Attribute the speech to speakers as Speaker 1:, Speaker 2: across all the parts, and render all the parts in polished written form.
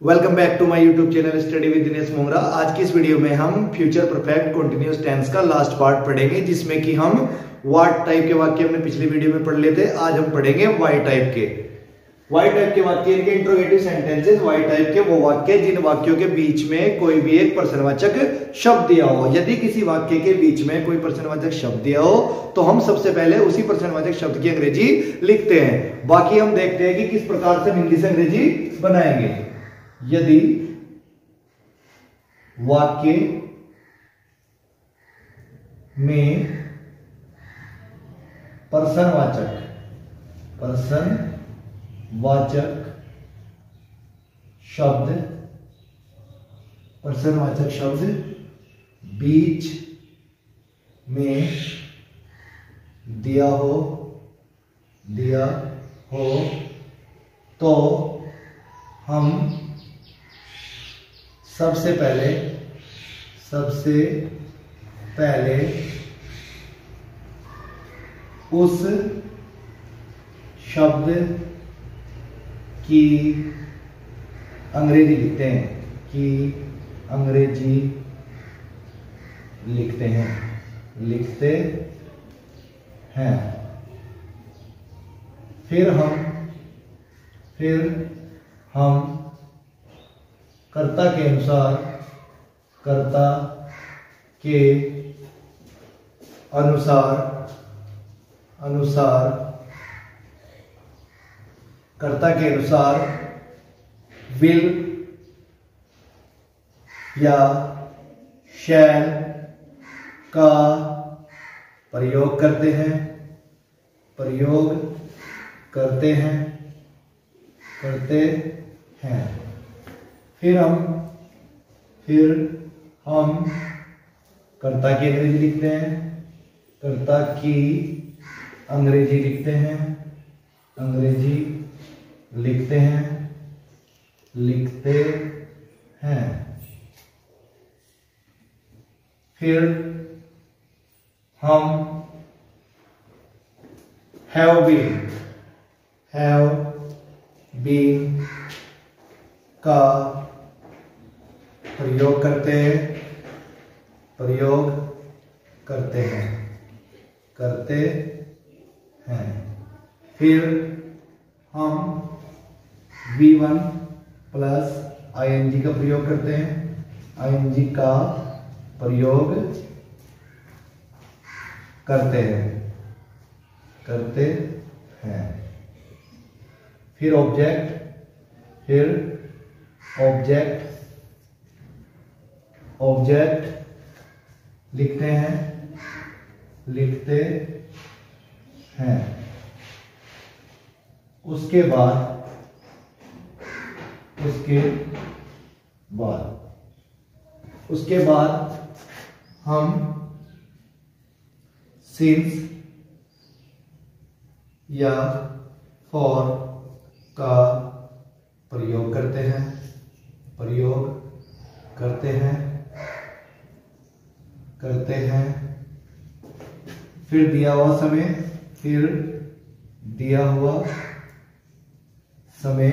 Speaker 1: Welcome back to my YouTube channel study with Dinesh Mongra. आज की इस वीडियो में हम फ्यूचर परफेक्ट कंटीन्यूअस टेंस का लास्ट पार्ट पढ़ेंगे, जिसमें कि हम व्हाट टाइप के वाक्य हमने पिछली वीडियो में पढ़ लिए थे। आज हम पढ़ेंगे वाई टाइप के वाक्य, इनके इंट्रोगेटिव सेंटेंसेस। वाई टाइप के वो वाक्य जिन वाक्यों के बीच में कोई भी एक प्रश्नवाचक शब्द दिया हो। यदि किसी वाक्य के बीच में कोई प्रश्नवाचक शब्द दिया हो तो हम सबसे पहले उसी प्रश्नवाचक शब्द की अंग्रेजी लिखते हैं। बाकी हम देखते हैं कि किस प्रकार से हिंदी से अंग्रेजी बनाएंगे। यदि वाक्य में प्रश्नवाचक शब्द बीच में दिया हो तो हम सबसे पहले उस शब्द की अंग्रेजी लिखते हैं। फिर हम कर्ता के अनुसार विल या शैल का प्रयोग करते हैं। फिर हम कर्ता की अंग्रेजी लिखते हैं। फिर हम हैव बीन का प्रयोग करते हैं। फिर हम V1 प्लस ING का प्रयोग करते हैं। फिर ऑब्जेक्ट लिखते हैं। उसके बाद हम सिंस या फॉर का प्रयोग करते हैं। फिर दिया हुआ समय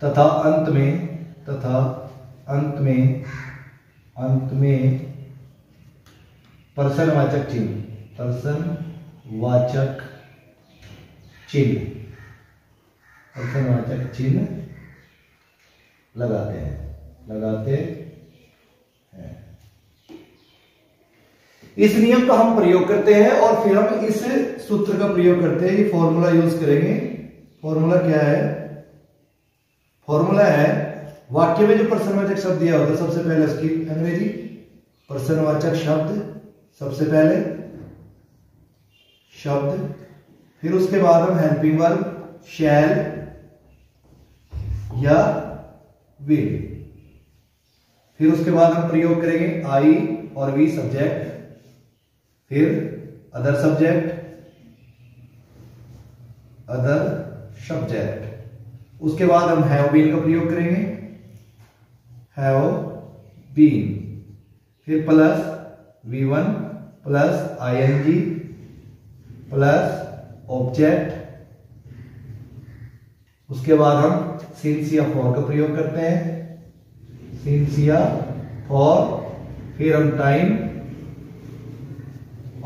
Speaker 1: तथा अंत में प्रश्नवाचक चिन्ह लगाते हैं। इस नियम का हम प्रयोग करते हैं और फिर हम इस सूत्र का प्रयोग करते हैं। ये फॉर्मूला यूज करेंगे। फॉर्मूला क्या है? फॉर्मूला है वाक्य में जो प्रश्नवाचक शब्द दिया होता है सबसे पहले उसकी अंग्रेजी, प्रश्नवाचक शब्द सबसे पहले शब्द, फिर उसके बाद हम हेल्पिंग वर्ब शैल या विल, फिर उसके बाद हम प्रयोग करेंगे आई और वी सब्जेक्ट, फिर अदर सब्जेक्ट, उसके बाद हम हैव बीन का प्रयोग करेंगे, हैव बीन, फिर plus V1 plus ING plus object उसके बाद हम सिंस या फॉर का प्रयोग करते हैं, सिंस या फॉर, फिर हम टाइम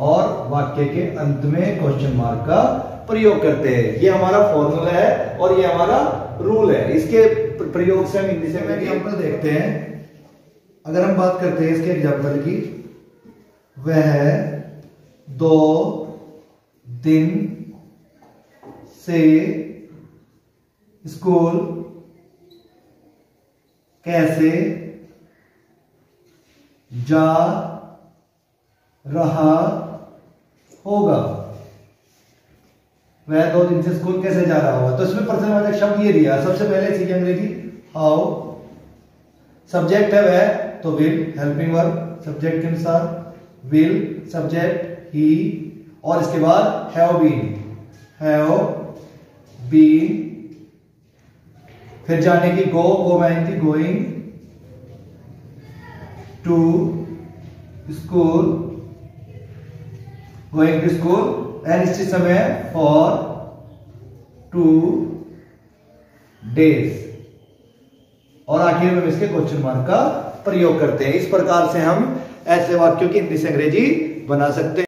Speaker 1: और वाक्य के अंत में क्वेश्चन मार्क का प्रयोग करते हैं। ये हमारा फॉर्मूला है और ये हमारा रूल है। इसके प्रयोग से हम हिंदी से एग्जाम्पल देखते हैं। अगर हम बात करते हैं इसके एग्जाम्पल की, वह 2 दिन से स्कूल कैसे जा रहा होगा। वह 2 दिन से स्कूल कैसे जा रहा होगा, तो इसमें प्रश्नवाचक शब्द ये दिया। सबसे पहले सीखे अंग्रेजी हाउ, सब्जेक्ट है वह, तो विल, हेल्पिंग वर्ब सब्जेक्ट के अनुसार, विल सब्जेक्ट ही, और इसके बाद हैव बीन, फिर जाने की गो मैन की going to school, going to school, and इस समय फॉर 2 डेज, और आखिर में इसके क्वेश्चन मार्क का प्रयोग करते हैं। इस प्रकार से हम ऐसे वाक्यों की हिंदी से अंग्रेजी बना सकते हैं।